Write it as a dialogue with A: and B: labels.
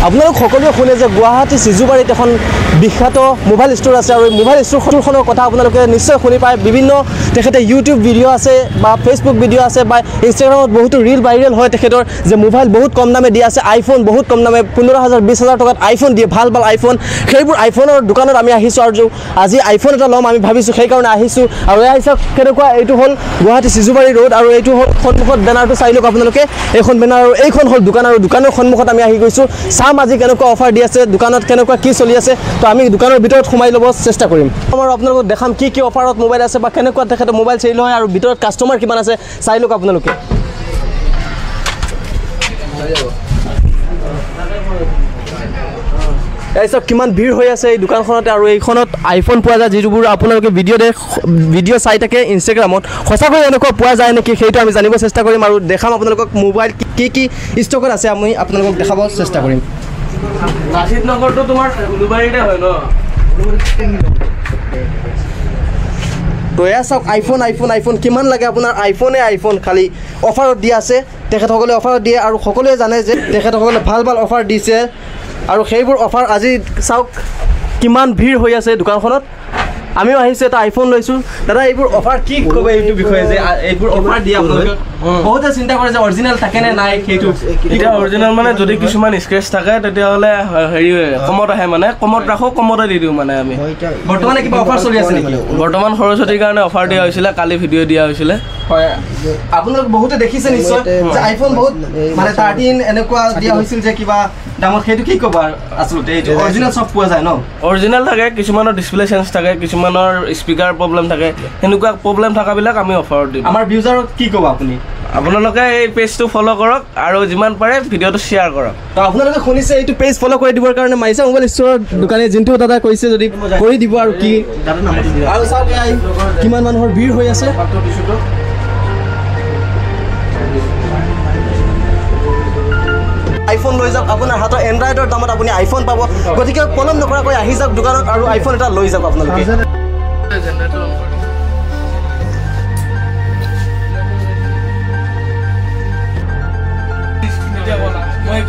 A: আপোনালোক সকলোৱে শুনে যে গুৱাহাটী সিজুবাৰীত এখন বিখ্যাত মোবাইল ষ্ট'ৰ আছে আৰু মোবাইল ষ্ট'ৰখনৰ কথা আপোনালোকে নিশ্চয় শুনি পায় বিভিন্ন তেখেতে ইউটিউব ভিডিঅ' আছে বা ফেচবুক ভিডিঅ' আছে বা ইনষ্টাগ্ৰামত বহুতো ৰিল ভাইৰেল হয় তেখেতৰ যে মোবাইল বহুত কম দামে দি আছে আইফোন বহুত কম দামে 15,000 20,000 টকাত আইফোন দিয়ে ভাল ভাল আইফোন সেইবোৰ আইফোনৰ দোকানত আমি আহিছোঁ আৰু আজি আইফোন এটা ল'ম আমি ভাবিছোঁ সেইকাৰণে আহিছোঁ আৰু এই হিচাপ কেনেকুৱা এইটো হ'ল গুৱাহাটী সিজুবাৰী ৰোড আৰু এইটো হ'ল সন্মুখত বেনাৰটো চাই লওক আপোনালোকে এইখন বেনাৰ আৰু এইখন হ'ল দোকান আৰু দোকানৰ সন্মুখত আমি আহি গৈছোঁ চাম আজি কেনেকুৱা অফাৰ দি আছে দোকানত কেনেকুৱা কি চলি আছে তো আমি দোকানৰ ভিতৰত সোমাই ল'ব চেষ্টা কৰিম আৰু আপোনালোকক দেখাম কি কি অফাৰত মোবাইল আছে বা কেনেকুৱা তেখেতৰ মোবাইল চেল হয় আৰু ভিতৰত কাষ্টমাৰ কিমান আছে চাই লওক আপোনালোকে এই সব কিমান ভিৰ হৈ আছে এই দোকানখনতে আৰু এইখনত আইফোন পোৱা যায় যিবোৰ আপোনালোকে ভিডিঅ' চাই থাকে ইনষ্টাগ্ৰামত সঁচাকৈ এনেকুৱা পোৱা যায় নেকি সেইটো আমি জানিব চেষ্টা কৰিম আৰু দেখাম আপোনালোকক মোবাইল কি কি ষ্টকত আছে আমি আপোনালোকক দেখাব চেষ্টা কৰিম
B: লাচিত নগৰটো তোমাৰ উলুবাৰীতে হয় ন
A: তো এয়া চাওক আইফোন কিমান লাগে আপোনাৰ আইফোন খালি অফাৰত দিয়া আছে তেখেতসকলে অফাৰত দিয়ে আৰু সকলোৱে জানে যে তেখেতসকলে ভাল ভাল অফাৰ দিছে আৰু সেইবোৰ অফাৰ আজি চাওক কিমান ভিৰ হৈ আছে দোকানখনত আমিও আহিছোঁ এটা আইফোন লৈছোঁ দাদা এইবোৰ অফাৰ কি ক'ব এইটো বিষয়ে যে এইবোৰ অফাৰ দিয়ে আপোনালোকে বহুতে চিন্তা কৰে যে অৰিজিনেল থাকে নে নাই সেইটো
B: এতিয়া অৰিজিনেল মানে যদি কিছুমান স্ক্ৰেচ থাকে তেতিয়াহ'লে হেৰি কমত আহে মানে কমত ৰাখোঁ কমতে দি দিওঁ মানে আমি
A: বৰ্তমানে কিবা অফাৰ চলি আছে নেকি
B: বৰ্তমান সৰস্বতীৰ কাৰণে অফাৰ দিয়া হৈছিলে কালি ভিডিঅ' দিয়া হৈছিলে
A: হয় আপোনালোক বহুতে দেখিছে নিশ্চয় যে আইফোন বহুত মানে 13 এনেকুৱা দিয়া হৈছিল যে কিবা দামত সেইটো কি ক'ব আচলতে এইটো অৰিজিনেল সব পোৱা যায় ন
B: অৰিজিনেল থাকে কিছুমানৰ ডিছপ্লে চেঞ্জ থাকে কিছুমানৰ স্পীকাৰ প্ৰব্লেম থাকে সেনেকুৱা প্ৰব্লেম থকাবিলাক আমি অফাৰত দিম
A: আমাৰ ভিউজাৰক কি ক'ব আপুনি
B: আপোনালোকে এই পেজটো ফ'ল' কৰক আৰু যিমান পাৰে ভিডিঅ'টো শ্বেয়াৰ কৰক
A: তো আপোনালোকে শুনিছে এইটো পেজ ফ'ল' কৰি দিবৰ কাৰণে মাইছা মোবাইল ষ্ট'ৰৰ দোকানী যোনটো দাদা কৈছে যদি কৰি দিব আৰু কি আৰু চাওক কিমান মানুহৰ ভিৰ হৈ আছে আইফোন লৈ যাওক আপোনাৰ হাতৰ এণ্ড্ৰইডৰ দামত আপুনি আইফোন পাব গতিকে পলম নকৰাকৈ আহি যাওক দোকানত আৰু আইফোন এটা লৈ যাওক আপোনালোকে
B: মই